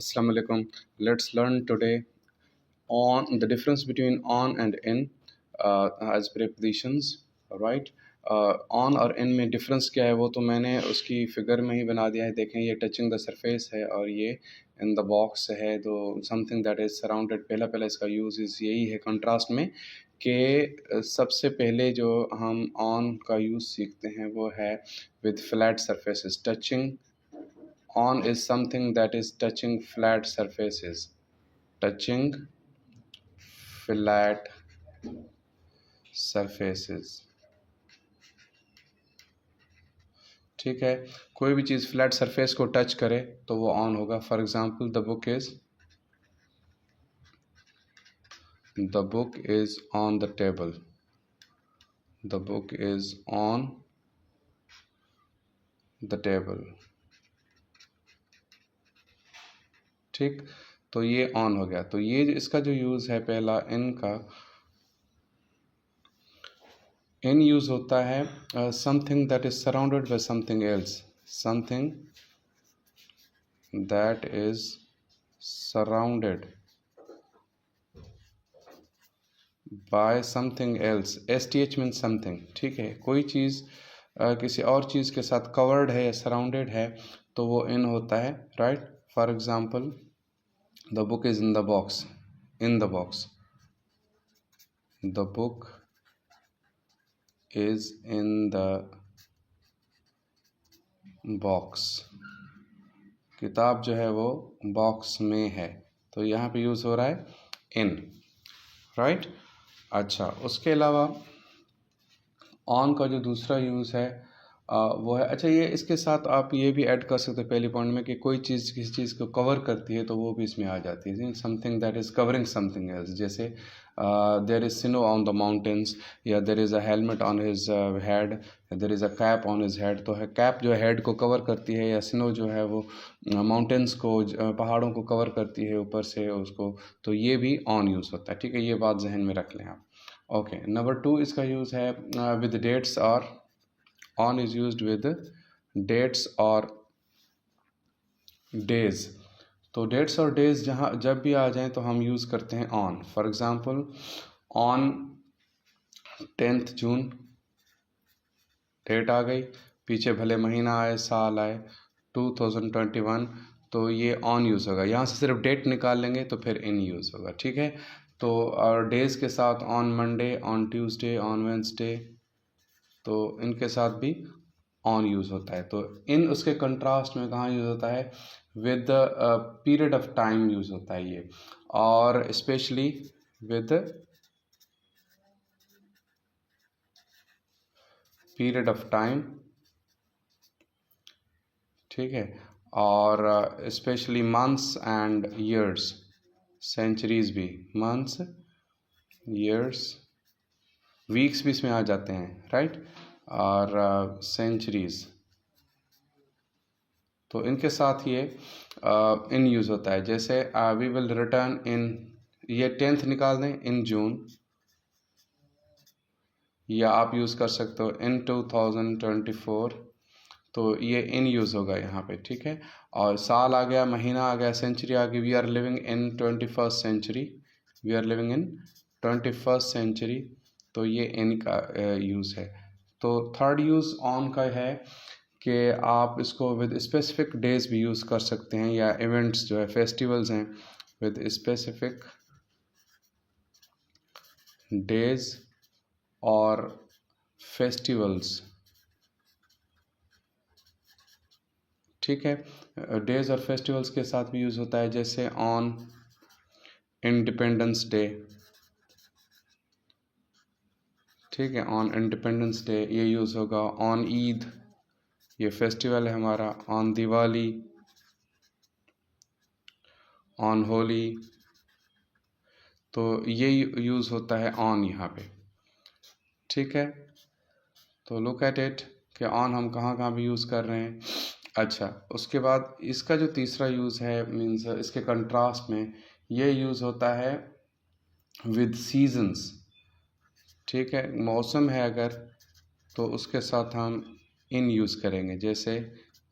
Assalamu alaikum. Let's learn today on the difference between on and in as prepositions. Right? On और in में difference क्या है वो तो मैंने उसकी फिगर में ही बना दिया है. देखें ये टचिंग द सरफेस है और ये इन द बॉक्स है. तो समथिंग दैट इज सराउंडेड पहला इसका यूज इस यही है कंट्रास्ट में कि सबसे पहले जो हम ऑन का यूज़ सीखते हैं वो है with flat surfaces. Touching on is something that is touching flat surfaces. Touching flat surfaces. ठीक है, कोई भी चीज़ फ्लैट सरफेस को टच करे तो वो ऑन होगा. For example the book is on the table. The book is on the table. ठीक, तो ये ऑन हो गया. तो ये इसका जो यूज़ है पहला इन का, इन यूज़ होता है something that is surrounded by something else. Something that is surrounded by something else. STH means something. ठीक है, कोई चीज़ किसी और चीज़ के साथ कवर्ड है या सराउंडेड है तो वो इन होता है. Right. For example the book is in the box. In the box. The book is in the box. किताब जो है वो बॉक्स में है. तो यहाँ पे यूज़ हो रहा है इन. राइट. अच्छा, उसके अलावा ऑन का जो दूसरा यूज़ है वो है, अच्छा ये इसके साथ आप ये भी ऐड कर सकते हैं पहले पॉइंट में कि कोई चीज़ किसी चीज़ को कवर करती है तो वो भी इसमें आ जाती है. Something that is covering something else. जैसे there is snow on the mountains, या there is a helmet on his head, there is a cap on his head. तो है कैप जो है हेड को कवर करती है, या स्नो जो है वो माउंटेन्स को पहाड़ों को कवर करती है ऊपर से उसको. तो ये भी ऑन यूज़ होता है. ठीक है, ये बात जहन में रख लें आप. ओके, नंबर 2 इसका यूज़ है विद डेट्स. और on is used with dates और days. तो dates और days जहाँ जब भी आ जाएं तो हम यूज़ करते हैं on. For example on 10th June date आ गई, पीछे भले महीना आए साल आए 2021, तो ये ऑन यूज़ होगा. यहाँ से सिर्फ डेट निकाल लेंगे तो फिर इन यूज़ होगा. ठीक है, तो और डेज़ के साथ on Monday, on Tuesday, on Wednesday, तो इनके साथ भी ऑन यूज़ होता है. तो इन उसके कंट्रास्ट में कहाँ यूज़ होता है, with period of time use होता है ये, और specially with period of time. ठीक है, और specially months and years. Centuries भी, मंथ्स, ईयर्स, वीक्स भी इसमें आ जाते हैं. राइट. और सेंचुरीज, तो इनके साथ ये इन यूज़ होता है. जैसे वी विल रिटर्न इन, ये 10th निकाल दें, इन जून, या आप यूज़ कर सकते हो इन 2024, तो ये इन यूज़ होगा यहाँ पे. ठीक है, और साल आ गया, महीना आ गया, सेंचुरी आ गई. We are living in 21st century. We are living in 21st century, तो ये इन का यूज़ है. तो थर्ड यूज़ ऑन का है कि आप इसको विद स्पेसिफिक डेज भी यूज़ कर सकते हैं, या इवेंट्स जो है फेस्टिवल्स हैं विद स्पेसिफिक डेज और फेस्टिवल्स. ठीक है, डेज और फेस्टिवल्स के साथ भी यूज़ होता है. जैसे ऑन इंडिपेंडेंस डे. ठीक है, ऑन इंडिपेंडेंस डे ये यूज़ होगा. ऑन ईद, ये फेस्टिवल है हमारा. ऑन दिवाली, ऑन होली, तो ये यूज़ होता है ऑन यहाँ पे. ठीक है, तो लुक एट इट कि ऑन हम कहाँ कहाँ भी यूज़ कर रहे हैं. अच्छा, उसके बाद इसका जो तीसरा यूज़ है, मीन्स इसके कंट्रास्ट में ये यूज़ होता है विद सीजन्स. ठीक है, मौसम है अगर, तो उसके साथ हम इन यूज़ करेंगे. जैसे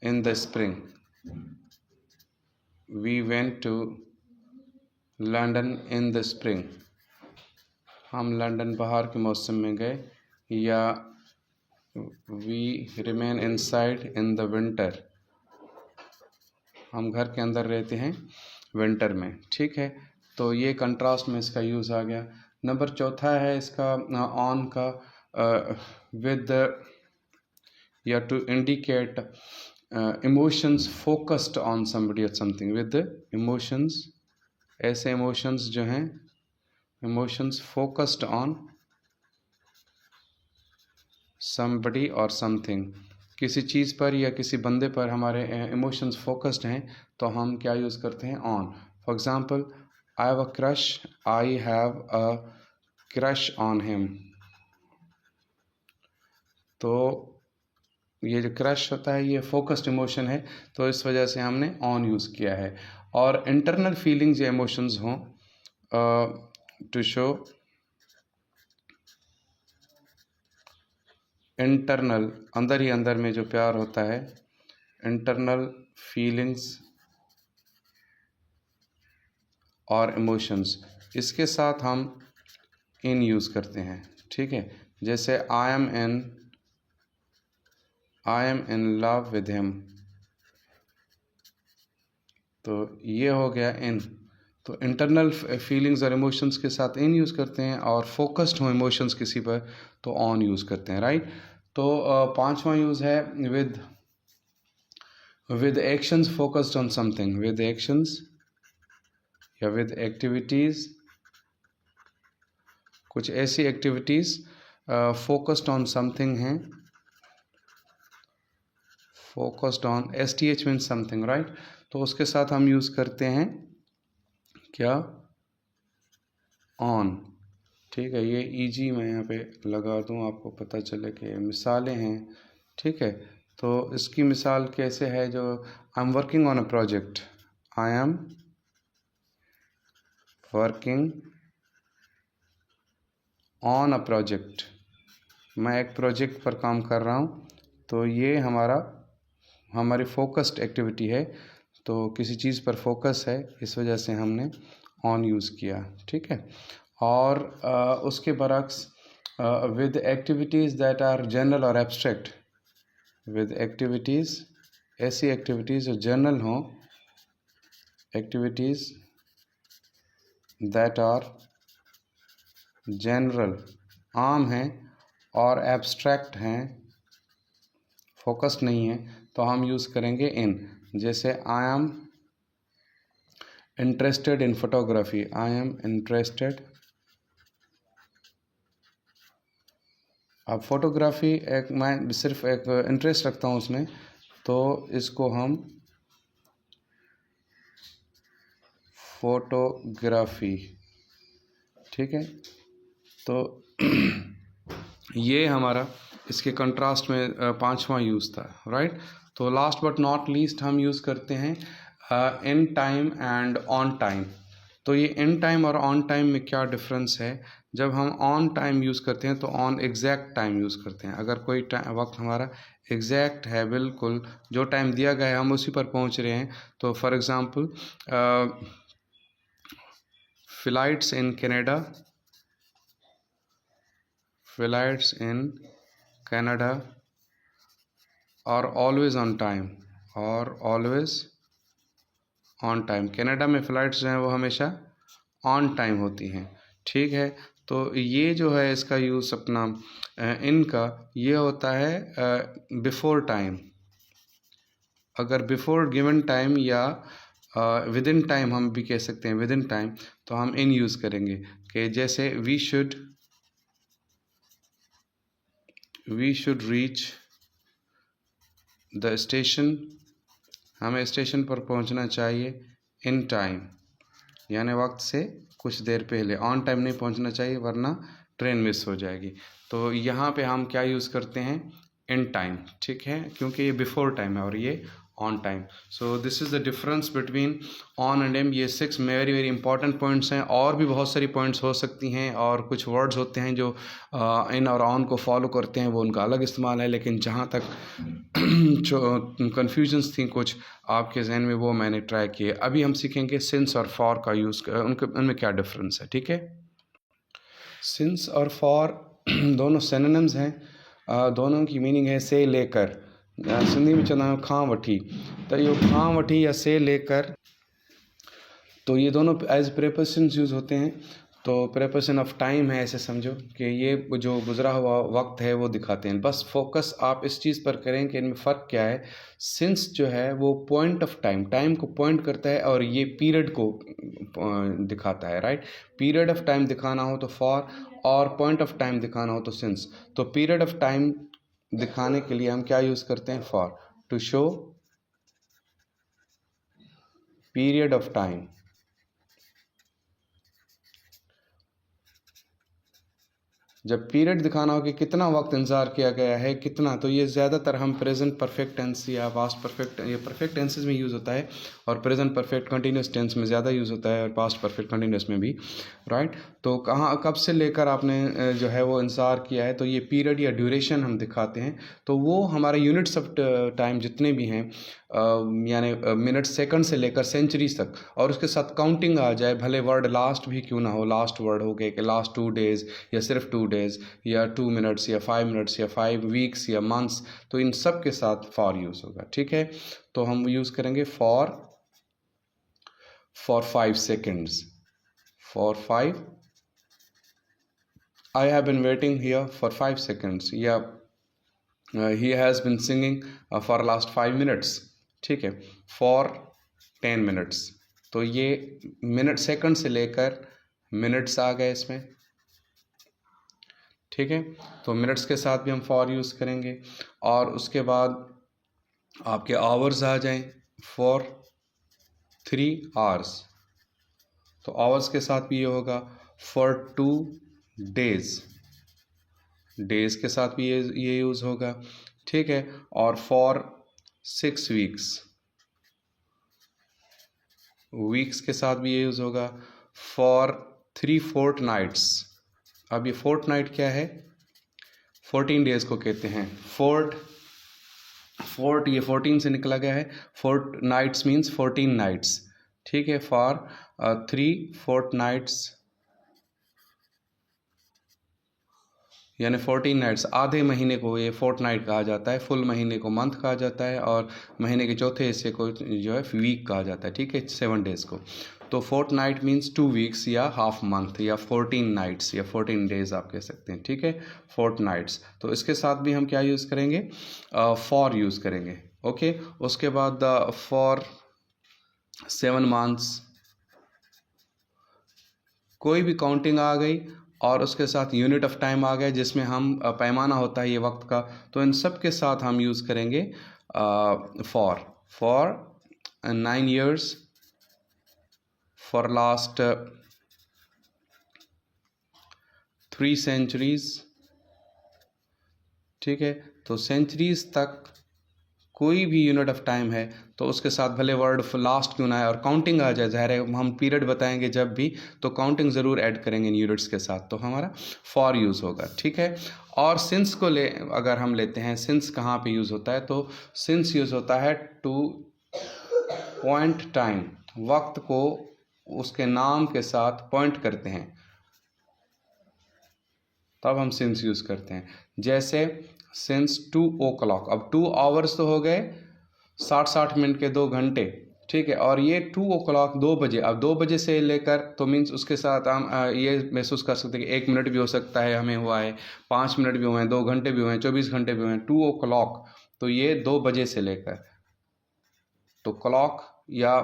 in the spring, we went to London in the spring, हम लंदन बाहर के मौसम में गए, या we remain inside in the winter, हम घर के अंदर रहते हैं विंटर में। ठीक है, तो ये कंट्रास्ट में इसका यूज़ आ गया। नंबर चौथा है इसका ऑन का विद या to indicate emotions focused on somebody और समथिंग, विद इमोशंस, ऐसे इमोशंस जो हैं इमोशंस फोकस्ड ऑन समबडी और समथिंग, किसी चीज़ पर या किसी बंदे पर हमारे इमोशंस फोकस्ड हैं तो हम क्या यूज़ करते हैं, on. For example, I have a crush, I have a crush on him, तो ये जो क्रश होता है ये फोकस्ड इमोशन है, तो इस वजह से हमने ऑन यूज़ किया है। और इंटरनल फीलिंग्स या इमोशंस हों टू शो इंटरनल, अंदर ही अंदर में जो प्यार होता है, इंटरनल फीलिंग्स और इमोशंस, इसके साथ हम इन यूज़ करते हैं। ठीक है, जैसे I am in love with him, तो ये हो गया इन। तो इंटरनल फीलिंग्स और इमोशंस के साथ इन यूज़ करते हैं, और फोकस्ड हो इमोशंस किसी पर तो ऑन यूज़ करते हैं, राइट। तो पांचवा यूज़ है with actions focused on something, with actions या विद एक्टिविटीज़, कुछ ऐसी एक्टिविटीज़ फोकस्ड ऑन समथिंग हैं, focused on, STH means something, right. तो उसके साथ हम यूज़ करते हैं क्या, ऑन। ठीक है, ये ईजी मैं यहाँ पे लगा दूँ, आपको पता चले कि मिसालें हैं। ठीक है, तो इसकी मिसाल कैसे है, जो I am working on a project, I am working on a project, मैं एक प्रोजेक्ट पर काम कर रहा हूँ, तो ये हमारी फोकस्ड एक्टिविटी है, तो किसी चीज़ पर फोकस है, इस वजह से हमने ऑन यूज़ किया। ठीक है, और उसके बरक्स with activities that are general और एब्स्ट्रैक्ट, विद एक्टिविटीज़, ऐसी एक्टिविटीज़ जो जनरल हों, एक्टिविटीज़ दैट आर जनरल, आम हैं, और एब्स्ट्रैक्ट हैं, फोकस्ड नहीं है, तो हम यूज़ करेंगे इन। जैसे I am interested in photography, I am interested, अब फोटोग्राफी मैं सिर्फ एक इंटरेस्ट रखता हूँ उसमें, तो इसको हम फोटोग्राफी, ठीक है। तो ये हमारा इसके कंट्रास्ट में पांचवा यूज़ था, राइट। तो लास्ट बट नॉट लीस्ट हम यूज़ करते हैं in time and on time. तो ये इन टाइम और ऑन टाइम में क्या डिफरेंस है, जब हम ऑन टाइम यूज़ करते हैं तो ऑन एग्जैक्ट टाइम यूज़ करते हैं। अगर कोई वक्त हमारा एग्जैक्ट है, बिल्कुल जो टाइम दिया गया है हम उसी पर पहुंच रहे हैं, तो for example flights in Canada, flights in Canada और ऑलवेज ऑन टाइम, और ऑलवेज ऑन टाइम। कनाडा में फ़्लाइट्स जो हैं वो हमेशा ऑन टाइम होती हैं, ठीक है। तो ये जो है इसका यूज़ अपना इनका ये होता है बिफोर टाइम। अगर बिफोर गिवन टाइम या विद इन टाइम हम भी कह सकते हैं, विद इन टाइम, तो हम इन यूज़ करेंगे कि जैसे we should reach the station, हमें स्टेशन पर पहुंचना चाहिए इन टाइम, यानी वक्त से कुछ देर पहले। ऑन टाइम नहीं पहुंचना चाहिए वरना ट्रेन मिस हो जाएगी। तो यहाँ पे हम क्या यूज़ करते हैं, इन टाइम, ठीक है, क्योंकि ये बिफोर टाइम है और ये on time. So this is the difference between on and in. ये 6 वेरी वेरी इंपॉर्टेंट पॉइंट्स हैं. और भी बहुत सारी पॉइंट्स हो सकती हैं और कुछ वर्ड्स होते हैं जो इन और ऑन को फॉलो करते हैं, वो उनका अलग इस्तेमाल है. लेकिन जहाँ तक जो कन्फ्यूजन्स थी कुछ आपके जहन में, वो मैंने ट्राई किए. अभी हम सीखेंगे सिंस और फॉर का यूज़, उनमें क्या डिफरेंस है. ठीक है, सिंस और फॉर दोनों सिनोनिम्स हैं. दोनों की मीनिंग है से लेकर. सिंधी में चवंदा आहियूं खां वठी. तो इहो खां वठी या से लेकर, तो ये दोनों एज प्रेपोजिशंस यूज़ होते हैं. तो प्रेपोजिशन ऑफ टाइम है, ऐसे समझो कि ये जो गुजरा हुआ वक्त है वो दिखाते हैं. बस फोकस आप इस चीज़ पर करें कि इनमें फ़र्क क्या है. सिंस जो है वो पॉइंट ऑफ टाइम, टाइम को पॉइंट करता है, और ये पीरियड को दिखाता है. राइट, पीरियड ऑफ टाइम दिखाना हो तो फॉर, और पॉइंट ऑफ टाइम दिखाना हो तो सिंस. तो पीरियड ऑफ टाइम दिखाने के लिए हम क्या यूज़ करते हैं, for. To show period of time. जब पीरियड दिखाना हो कि कितना वक्त इंतज़ार किया गया है, कितना, तो ये ज़्यादातर हम प्रेजेंट परफेक्ट टेंस या पास्ट परफेक्ट, ये परफेक्ट टेंसेस में यूज़ होता है, और प्रेजेंट परफेक्ट कंटिन्यूस टेंस में ज़्यादा यूज़ होता है, और पास्ट परफेक्ट कंटिन्यूस में भी. राइट, तो कहाँ कब से लेकर आपने जो है वो इंतज़ार किया है, तो ये पीरियड या ड्यूरेशन हम दिखाते हैं. तो वो हमारे यूनिट्स ऑफ टाइम जितने भी हैं, यानी मिनट सेकंड से लेकर सेंचुरीज तक, और उसके साथ काउंटिंग आ जाए, भले वर्ड लास्ट भी क्यों ना हो. लास्ट वर्ड हो गए कि लास्ट 2 डेज़, या सिर्फ 2 डेज़, या 2 मिनट्स, या 5 मिनट्स, या 5 वीक्स, या मंथ्स, तो इन सब के साथ फॉर यूज़ होगा. ठीक है, तो हम यूज़ करेंगे for 5 seconds. For 5, I have been waiting here for 5 seconds. या he has been singing for last 5 minutes. ठीक है, for 10 minutes. तो ये मिनट सेकंड से लेकर मिनट्स आ गए इसमें. ठीक है, तो मिनट्स के साथ भी हम फॉर यूज़ करेंगे. और उसके बाद आपके आवर्स आ जाएं, फॉर 3 hours. तो आवर्स के साथ भी ये होगा फॉर 2 days. डेज़ के साथ भी ये यूज़ होगा. ठीक है, और फॉर 6 weeks, वीक्स के साथ भी ये यूज़ होगा. For 3 fortnights. अब ये फोर्टनाइट क्या है, 14 डेज़ को कहते हैं. फोर्ट ये 14 से निकला गया है. fortnights means 14 nights. ठीक है, फॉर 3 fortnights, यानी 14 नाइट्स. आधे महीने को ये फोर्टनाइट कहा जाता है, फुल महीने को मंथ कहा जाता है, और महीने के चौथे हिस्से को जो है वीक कहा जाता है. ठीक है, 7 डेज़ को. तो फोर्टनाइट मीन्स 2 weeks या हाफ मंथ, या 14 नाइट्स, या 14 डेज़ आप कह सकते हैं. ठीक है, फोर्टनाइट्स. तो इसके साथ भी हम क्या यूज़ करेंगे, फॉर यूज़ करेंगे. ओके, उसके बाद फॉर 7 months, कोई भी काउंटिंग आ गई, और उसके साथ यूनिट ऑफ टाइम आ गया जिसमें हम पैमाना होता है ये वक्त का, तो इन सब के साथ हम यूज़ करेंगे for 9 years, for last 3 centuries. ठीक है, तो सेंचुरीज तक कोई भी यूनिट ऑफ टाइम है तो उसके साथ भले वर्ड लास्ट क्यों ना है, और काउंटिंग आ जाए, ज़ाहिर है हम पीरियड बताएंगे जब भी, तो काउंटिंग ज़रूर ऐड करेंगे इन यूनिट्स के साथ, तो हमारा फॉर यूज़ होगा. ठीक है, और सिंस को अगर हम लेते हैं, सिंस कहाँ पे यूज़ होता है, तो सिंस यूज़ होता है टू पॉइंट टाइम. वक्त को उसके नाम के साथ पॉइंट करते हैं, तब हम सिंस यूज़ करते हैं. जैसे सिंस 2 o'clock. अब 2 hours तो हो गए, 60 मिनट के 2 घंटे. ठीक है, और ये 2 o'clock 2 बजे. अब 2 बजे से लेकर, तो मीन्स उसके साथ हम ये महसूस कर सकते हैं कि 1 मिनट भी हो सकता है हमें हुआ है, 5 मिनट भी हुए हैं, 2 घंटे भी हुए हैं, 24 घंटे भी हुए हैं. 2 o'clock, तो ये 2 बजे से लेकर, तो क्लॉक, या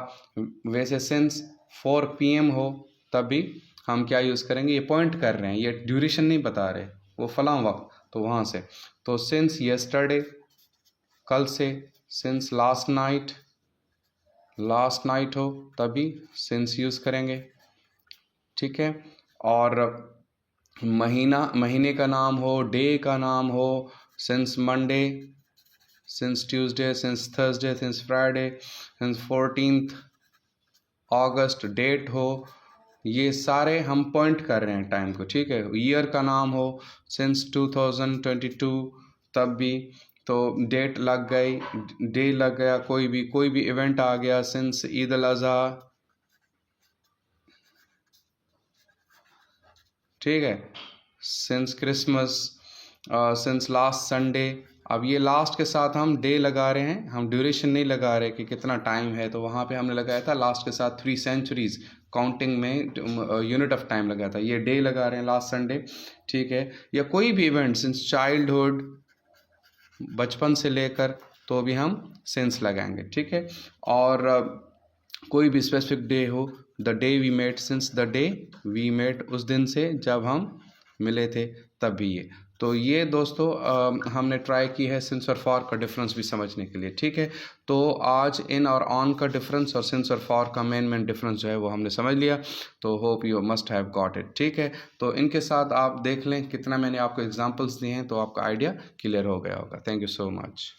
वैसे सिंस 4 PM हो तब भी हम क्या यूज़ करेंगे, ये पॉइंट कर रहे हैं, ये ड्यूरेशन नहीं बता रहे, वो फलां वक्त, तो वहाँ से. तो सिंस यस्टरडे, कल से. सिंस लास्ट नाइट हो तभी सिंस यूज़ करेंगे. ठीक है, और महीने का नाम हो, डे का नाम हो, since Monday, since Tuesday, since Thursday, since Friday, since 14th अगस्त डेट हो, ये सारे हम पॉइंट कर रहे हैं टाइम को, ठीक है। ईयर का नाम हो सिंस 2022 तब भी तो डेट लग गई, डे लग गया, कोई भी इवेंट आ गया, सिंस ईद अल अज़हा, ठीक है, since Christmas, since last Sunday. अब ये लास्ट के साथ हम डे लगा रहे हैं, हम ड्यूरेशन नहीं लगा रहे कि कितना टाइम है, तो वहाँ पे हमने लगाया था लास्ट के साथ 3 centuries काउंटिंग में यूनिट ऑफ टाइम लगाया था, ये डे लगा रहे हैं लास्ट संडे, ठीक है। या कोई भी इवेंट सिंस चाइल्डहुड, बचपन से लेकर, तो भी हम सिंस लगाएंगे, ठीक है। और कोई भी स्पेसिफिक डे हो, the day we met, since the day we met, उस दिन से जब हम मिले थे तब भी ये। तो ये दोस्तों हमने ट्राई की है सिंस और फॉर का डिफरेंस भी समझने के लिए, ठीक है। तो आज इन और ऑन का डिफरेंस और सिंस और फॉर का मेन डिफरेंस जो है वो हमने समझ लिया। तो hope you must have got it, ठीक है। तो इनके साथ आप देख लें कितना मैंने आपको एग्जांपल्स दिए हैं, तो आपका आइडिया क्लियर हो गया होगा। Thank you so much.